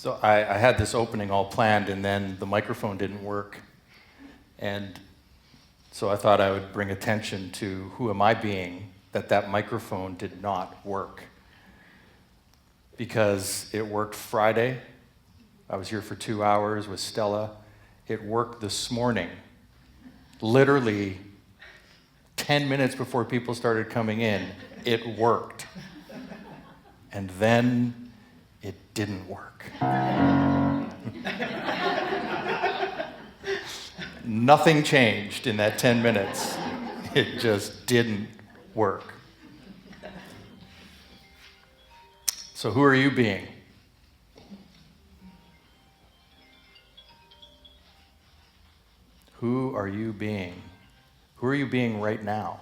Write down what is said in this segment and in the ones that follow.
So I had this opening all planned, and then the microphone didn't work. And so I thought I would bring attention to who am I being that microphone did not work. Because it worked Friday. I was here for 2 hours with Stella. It worked this morning. Literally 10 minutes before people started coming in, it worked. And then it didn't work. Nothing changed in that 10 minutes. It just didn't work. So who are you being? Who are you being? Who are you being right now?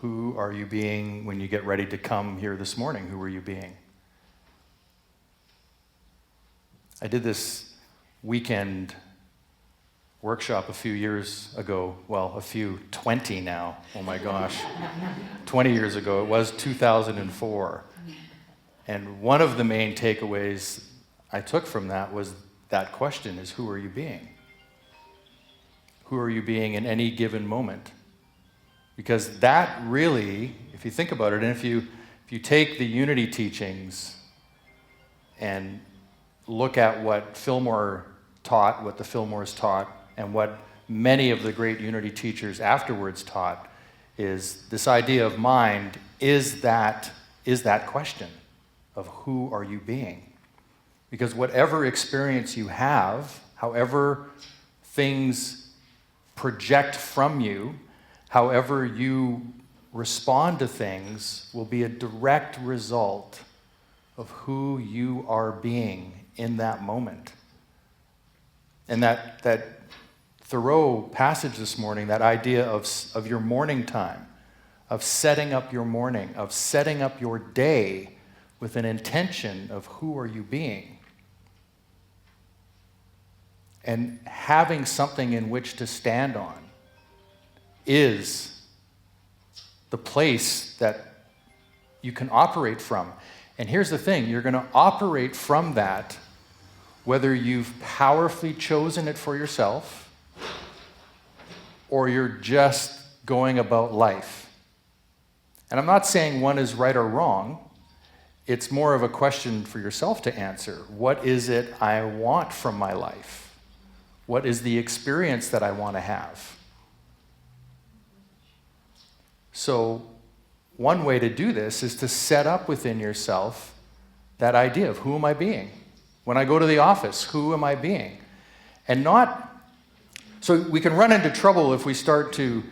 Who are you being when you get ready to come here this morning? Who are you being? I did this weekend workshop a few years ago. Well, 20 now. Oh my gosh. 20 years ago. It was 2004. And one of the main takeaways I took from that was that question is, who are you being? Who are you being in any given moment? Because that really, if you think about it, and if you take the unity teachings and look at what Fillmore taught, what the Fillmores taught, and what many of the great unity teachers afterwards taught, is this idea of mind is that question of who are you being? Because whatever experience you have, however things project from you, however you respond to things, will be a direct result of who you are being in that moment. And that Thoreau passage this morning, that idea of your morning time, of setting up your morning, of setting up your day with an intention of who are you being, and having something in which to stand on, is the place that you can operate from. And here's the thing, you're going to operate from that whether you've powerfully chosen it for yourself or you're just going about life. And I'm not saying one is right or wrong. It's more of a question for yourself to answer. What is it I want from my life? What is the experience that I want to have? So one way to do this is to set up within yourself that idea of who am I being? When I go to the office, who am I being? And not, so we can run into trouble if we start to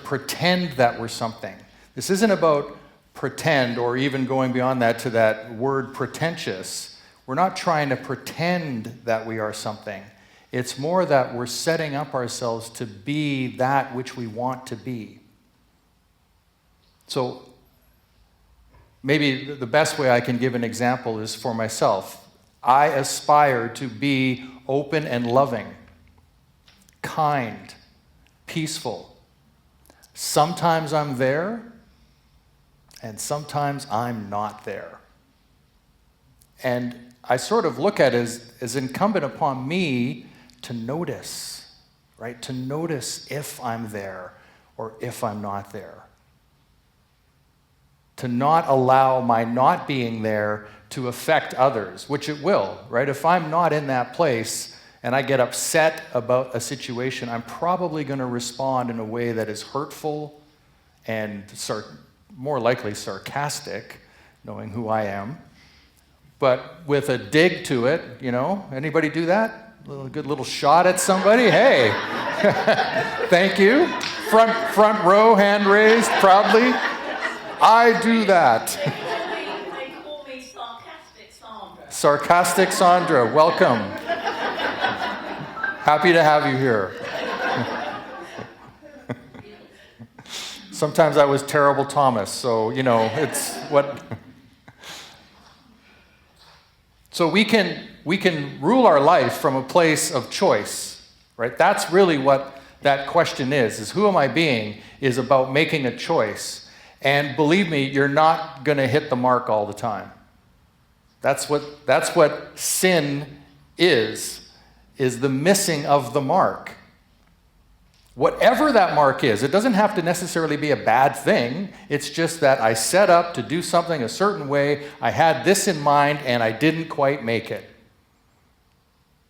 pretend that we're something. This isn't about pretend, or even going beyond that to that word pretentious. We're not trying to pretend that we are something. It's more that we're setting up ourselves to be that which we want to be. So maybe the best way I can give an example is for myself. I aspire to be open and loving, kind, peaceful. Sometimes I'm there, and sometimes I'm not there. And I sort of look at it as incumbent upon me to notice, right? To notice if I'm there or if I'm not there. To not allow my not being there to affect others, which it will, right? If I'm not in that place and I get upset about a situation, I'm probably going to respond in a way that is hurtful and more likely sarcastic, knowing who I am. But with a dig to it, anybody do that? A good little shot at somebody? Hey, thank you. Front row, hand raised, proudly. I do that. They call me Sarcastic Sandra. Sarcastic Sandra, welcome. Happy to have you here. Sometimes I was Terrible Thomas, so, it's what... So we can rule our life from a place of choice, right? That's really what that question is who am I being, is about making a choice. And believe me, you're not going to hit the mark all the time. That's what sin is the missing of the mark. Whatever that mark is, it doesn't have to necessarily be a bad thing. It's just that I set up to do something a certain way. I had this in mind and I didn't quite make it.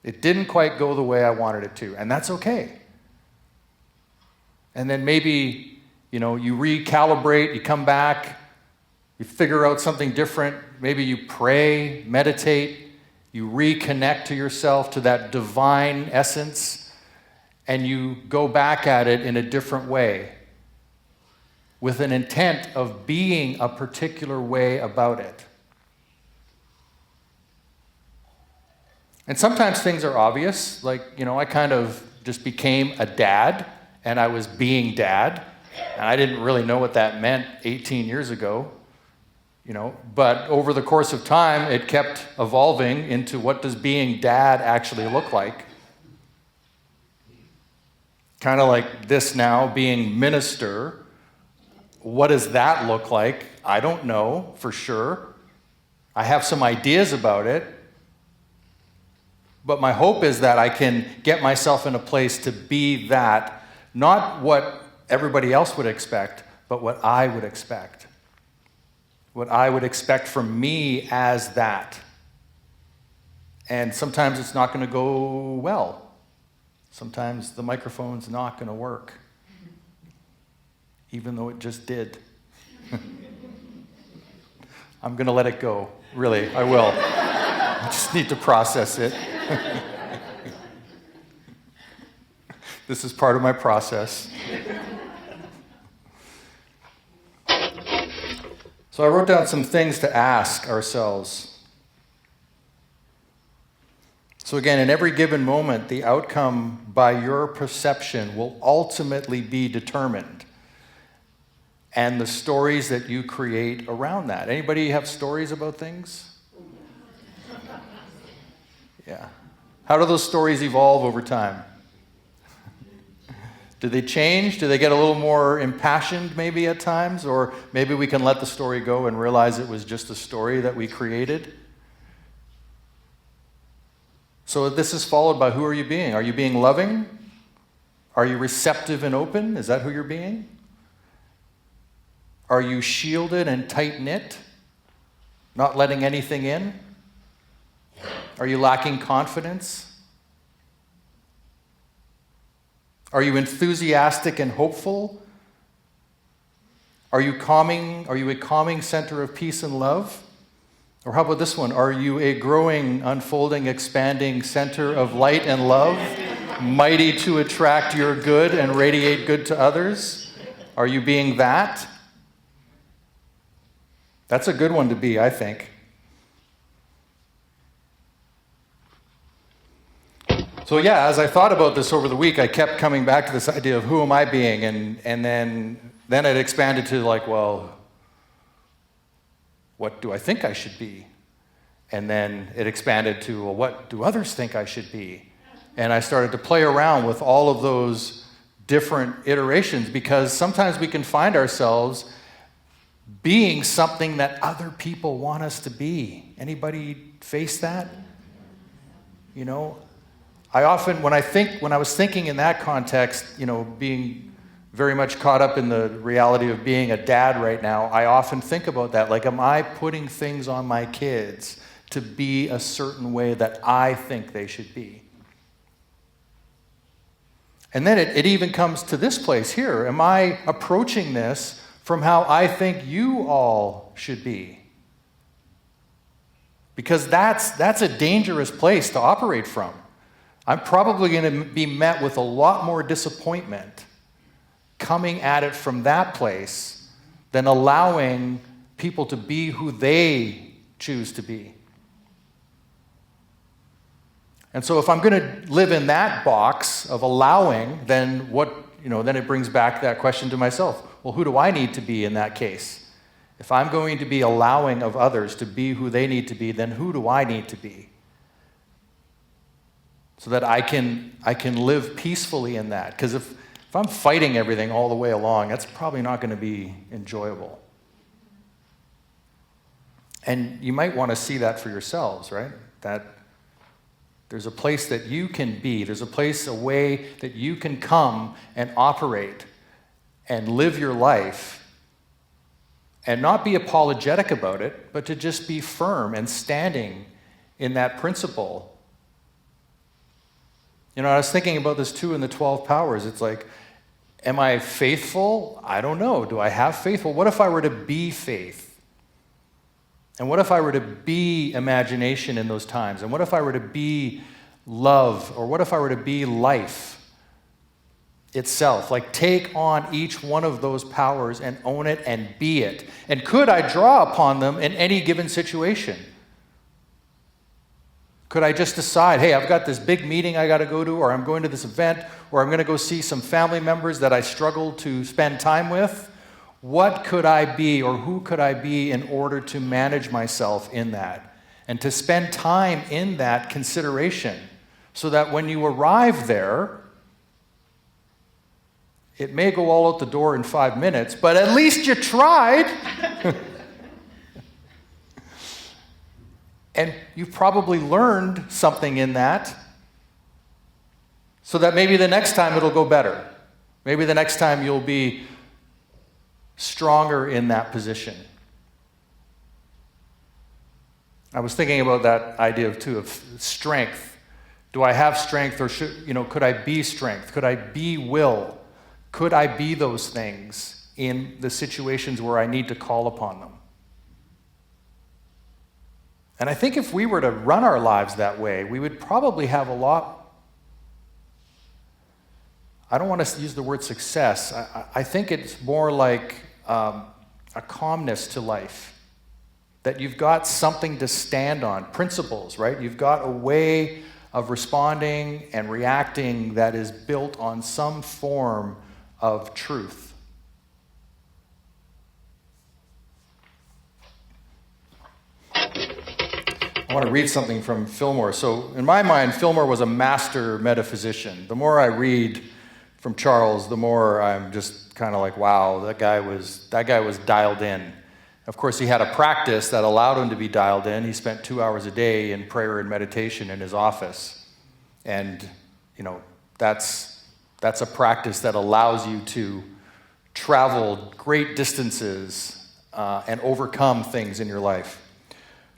It didn't quite go the way I wanted it to, and that's okay. And then maybe, you recalibrate, you come back, you figure out something different. Maybe you pray, meditate, you reconnect to yourself, to that divine essence, and you go back at it in a different way with an intent of being a particular way about it. And sometimes things are obvious, like, I kind of just became a dad, and I was being dad, and I didn't really know what that meant 18 years ago, but over the course of time, it kept evolving into what does being dad actually look like. Kind of like this now, being minister. What does that look like? I don't know for sure. I have some ideas about it. But my hope is that I can get myself in a place to be that, not what everybody else would expect, but what I would expect. What I would expect from me as that. And sometimes it's not going to go well. Sometimes the microphone's not going to work, even though it just did. I'm going to let it go. Really, I will. I just need to process it. This is part of my process. So I wrote down some things to ask ourselves. So again, in every given moment, the outcome by your perception will ultimately be determined. And the stories that you create around that. Anybody have stories about things? Yeah. How do those stories evolve over time? Do they change? Do they get a little more impassioned maybe at times? Or maybe we can let the story go and realize it was just a story that we created? So this is followed by, who are you being? Are you being loving? Are you receptive and open? Is that who you're being? Are you shielded and tight-knit? Not letting anything in? Are you lacking confidence? Are you enthusiastic and hopeful? Are you calming? Are you a calming center of peace and love? Or how about this one? Are you a growing, unfolding, expanding center of light and love, mighty to attract your good and radiate good to others? Are you being that? That's a good one to be, I think. So yeah, as I thought about this over the week, I kept coming back to this idea of who am I being, and then it expanded to what do I think I should be? And then it expanded to, what do others think I should be? And I started to play around with all of those different iterations, because sometimes we can find ourselves being something that other people want us to be. Anybody face that? I often, when I was thinking in that context, being very much caught up in the reality of being a dad right now, I often think about that. Like, am I putting things on my kids to be a certain way that I think they should be? And then it even comes to this place here. Am I approaching this from how I think you all should be? Because that's a dangerous place to operate from. I'm probably going to be met with a lot more disappointment coming at it from that place than allowing people to be who they choose to be. And so if I'm going to live in that box of allowing, then then it brings back that question to myself. Well, who do I need to be in that case? If I'm going to be allowing of others to be who they need to be, then who do I need to be? So that I can live peacefully in that. Because if I'm fighting everything all the way along, that's probably not going to be enjoyable. And you might want to see that for yourselves, right? That there's a place that you can be. There's a place, a way that you can come and operate and live your life and not be apologetic about it, but to just be firm and standing in that principle. You know, I was thinking about this too in the 12 powers. It's like, am I faithful? I don't know. Do I have faith? Well, what if I were to be faith? And what if I were to be imagination in those times? And what if I were to be love? Or what if I were to be life itself? Like, take on each one of those powers and own it and be it. And could I draw upon them in any given situation? Could I just decide, hey, I've got this big meeting I got to go to, or I'm going to this event, or I'm going to go see some family members that I struggle to spend time with? What could I be, or who could I be in order to manage myself in that? And to spend time in that consideration so that when you arrive there, it may go all out the door in 5 minutes, but at least you tried. And you've probably learned something in that so that maybe the next time it'll go better. Maybe the next time you'll be stronger in that position. I was thinking about that idea too of strength. Do I have strength, or could I be strength? Could I be will? Could I be those things in the situations where I need to call upon them? And I think if we were to run our lives that way, we would probably have a lot. I don't want to use the word success. I think it's more like a calmness to life. That you've got something to stand on, principles, right? You've got a way of responding and reacting that is built on some form of truth. I want to read something from Fillmore. So in my mind, Fillmore was a master metaphysician. The more I read from Charles, the more I'm just kind of like, wow, that guy was dialed in. Of course, he had a practice that allowed him to be dialed in. He spent 2 hours a day in prayer and meditation in his office. And, that's a practice that allows you to travel great distances and overcome things in your life.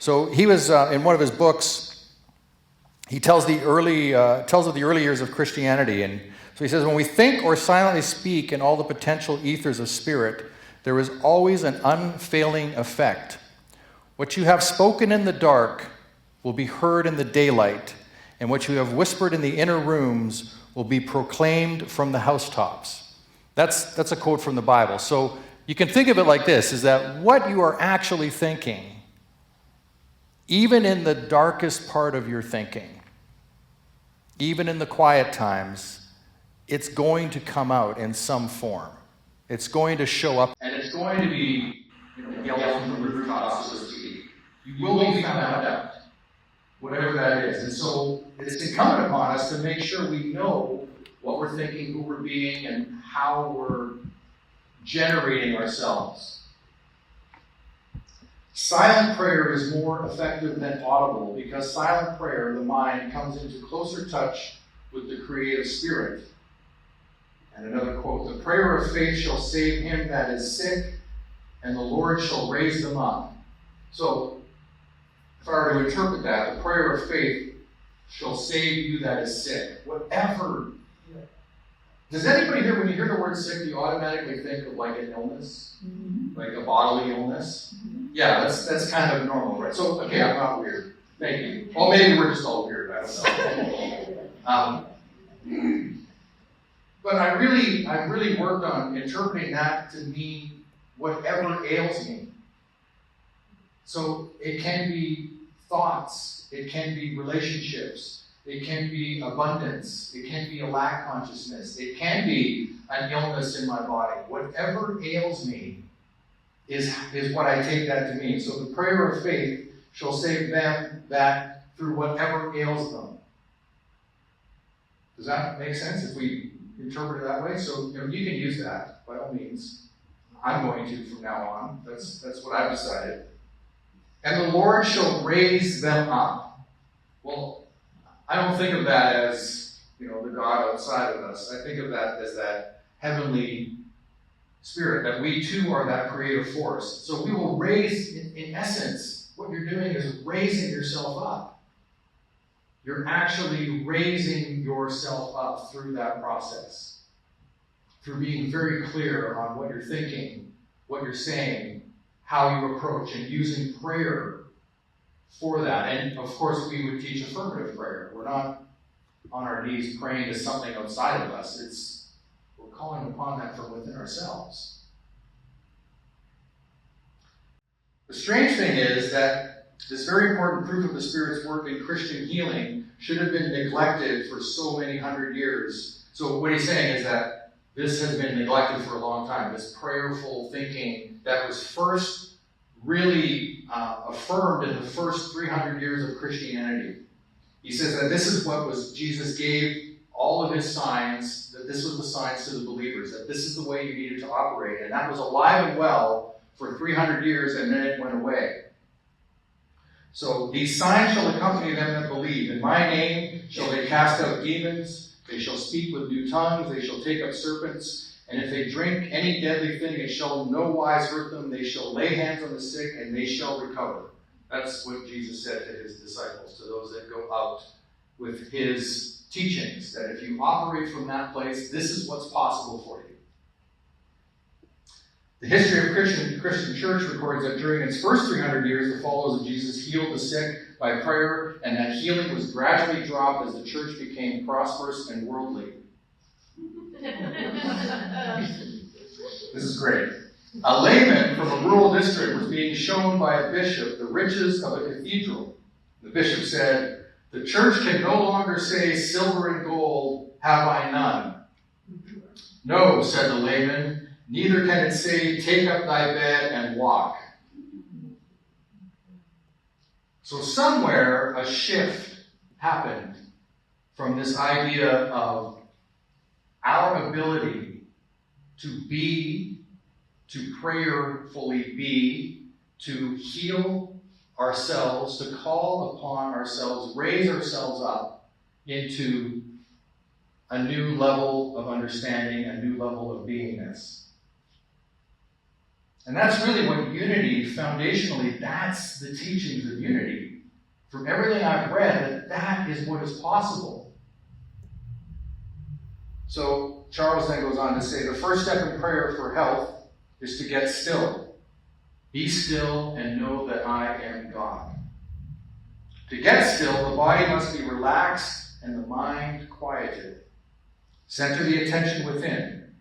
So he was, in one of his books, he tells of the early years of Christianity. And so he says, when we think or silently speak in all the potential ethers of spirit, there is always an unfailing effect. What you have spoken in the dark will be heard in the daylight, and what you have whispered in the inner rooms will be proclaimed from the housetops. That's a quote from the Bible. So you can think of it like this, is that what you are actually thinking, even in the darkest part of your thinking, even in the quiet times, it's going to come out in some form. It's going to show up. And it's going to be yelled from the rooftops, so to speak. You will be found out, whatever that is. And so it's incumbent upon us to make sure we know what we're thinking, who we're being, and how we're generating ourselves. Silent prayer is more effective than audible because silent prayer, the mind, comes into closer touch with the creative spirit. And another quote, the prayer of faith shall save him that is sick, and the Lord shall raise them up. So, if I were to interpret that, the prayer of faith shall save you that is sick. Whatever. Does anybody here, when you hear the word sick, do you automatically think of like an illness? Mm-hmm. Like a bodily illness? Mm-hmm. Yeah, that's kind of normal, right? So, okay, I'm not weird. Thank you. Well, maybe we're just all weird. I don't know. But I really worked on interpreting that to mean whatever ails me. So it can be thoughts, it can be relationships, it can be abundance, it can be a lack consciousness, it can be an illness in my body. Whatever ails me is what I take that to mean. So the prayer of faith shall save them that through whatever ails them. Does that make sense? If we interpret it that way. So you can use that by all means. I'm going to from now on. That's what I've decided. And the Lord shall raise them up. Well, I don't think of that as, the God outside of us. I think of that as that heavenly spirit, that we too are that creative force. So we will raise, in essence, what you're doing is raising yourself up. You're actually raising yourself up through that process. Through being very clear on what you're thinking, what you're saying, how you approach, and using prayer for that. And of course, we would teach affirmative prayer. We're not on our knees praying to something outside of us. We're calling upon that from within ourselves. The strange thing is that this very important proof of the Spirit's work in Christian healing should have been neglected for so many hundred years. So what he's saying is that this has been neglected for a long time, this prayerful thinking that was first really affirmed in the first 300 years of Christianity. He says that this is what Jesus gave all of his signs, that this was the signs to the believers, that this is the way you needed to operate. And that was alive and well for 300 years, and then it went away. So these signs shall accompany them that believe. In my name shall they cast out demons. They shall speak with new tongues. They shall take up serpents. And if they drink any deadly thing, it shall no wise hurt them. They shall lay hands on the sick, and they shall recover. That's what Jesus said to his disciples, to those that go out with his teachings, that if you operate from that place, this is what's possible for you. The history of Christian church records that during its first 300 years, the followers of Jesus healed the sick by prayer, and that healing was gradually dropped as the church became prosperous and worldly. This is great. A layman from a rural district was being shown by a bishop the riches of a cathedral. The bishop said, "The church can no longer say, 'Silver and gold have I none.'" "No," said the layman, "neither can it say, 'Take up thy bed and walk.'" So somewhere a shift happened from this idea of our ability to be, to prayerfully be, to heal ourselves, to call upon ourselves, raise ourselves up into a new level of understanding, a new level of beingness. And that's really what unity, foundationally, that's the teachings of unity. From everything I've read, that is what is possible. So Charles then goes on to say, the first step in prayer for health is to get still. Be still and know that I am God. To get still, the body must be relaxed and the mind quieted. Center the attention within.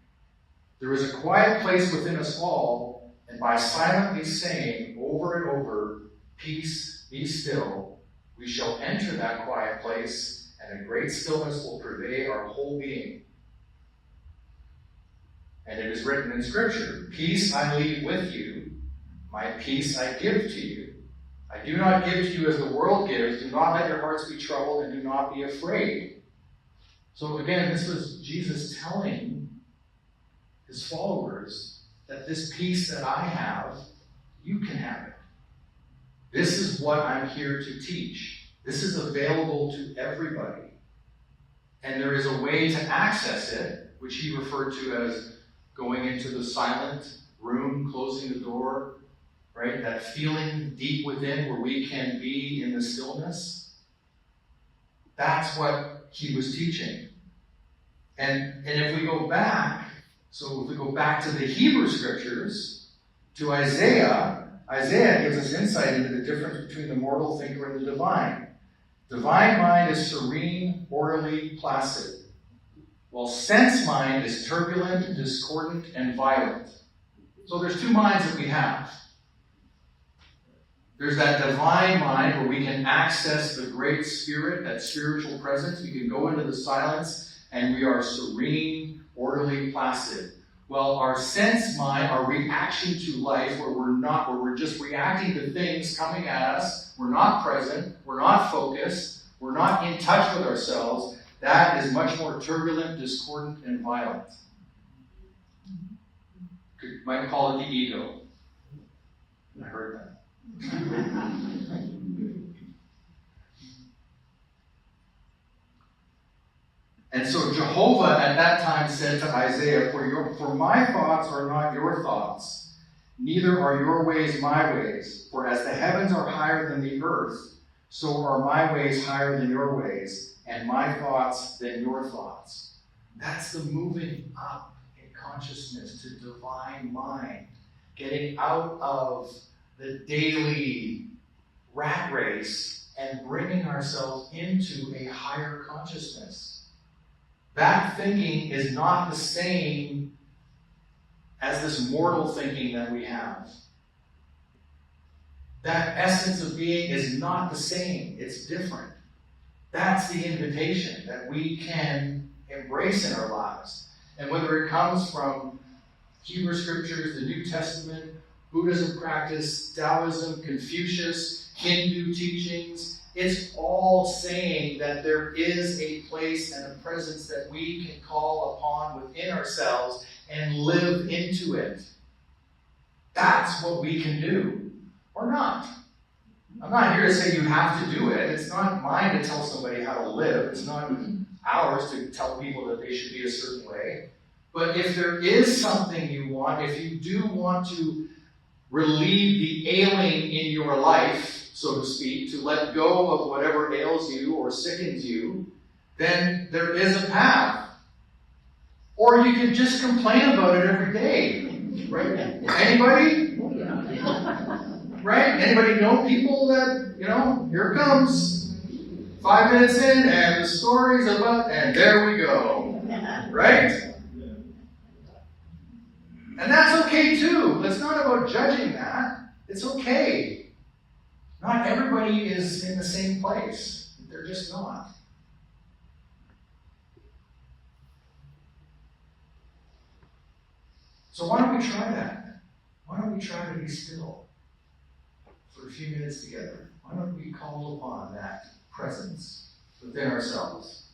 There is a quiet place within us all, and by silently saying over and over, "Peace, be still," we shall enter that quiet place, and a great stillness will pervade our whole being. And it is written in Scripture, "Peace I leave with you, my peace I give to you. I do not give to you as the world gives. Do not let your hearts be troubled, and do not be afraid." So again, this was Jesus telling his followers that this peace that I have, you can have it. This is what I'm here to teach. This is available to everybody. And there is a way to access it, which he referred to as going into the silent room, closing the door, right? That feeling deep within where we can be in the stillness. That's what he was teaching. And if we go back, so if we go back to the Hebrew scriptures, to Isaiah gives us insight into the difference between the mortal thinker and the divine. Divine mind is serene, orderly, placid, while sense mind is turbulent, discordant, and violent. So there's two minds that we have. There's that divine mind where we can access the great spirit, that spiritual presence. We can go into the silence and we are serene, orderly, placid. Well, our sense mind, our reaction to life, where we're just reacting to things coming at us, we're not present, we're not focused, we're not in touch with ourselves, That is much more turbulent, discordant, and violent. You might call it the ego. I heard that. And so Jehovah at that time said to Isaiah, For my thoughts are not your thoughts, neither are your ways my ways. For as the heavens are higher than the earth, so are my ways higher than your ways, and my thoughts than your thoughts. That's the moving up in consciousness to divine mind, getting out of the daily rat race and bringing ourselves into a higher consciousness. That thinking is not the same as this mortal thinking that we have. That essence of being is not the same. It's different. That's the invitation that we can embrace in our lives. And whether it comes from Hebrew scriptures, the New Testament, Buddhism practice, Taoism, Confucius, Hindu teachings, it's all saying that there is a place and a presence that we can call upon within ourselves and live into it. That's what we can do, or not. I'm not here to say you have to do it. It's not mine to tell somebody how to live. It's not ours to tell people that they should be a certain way. But if there is something you want, if you do want to relieve the ailing in your life, so to speak, to let go of whatever ails you or sickens you, then there is a path. Or you can just complain about it every day. Right? Anybody? Right? Anybody know people that, here it comes. 5 minutes in, and the story's about, and there we go. Right? And that's okay too. It's not about judging that. It's okay. Not everybody is in the same place. They're just not. So why don't we try that? Why don't we try to be still for a few minutes together? Why don't we call upon that presence within ourselves?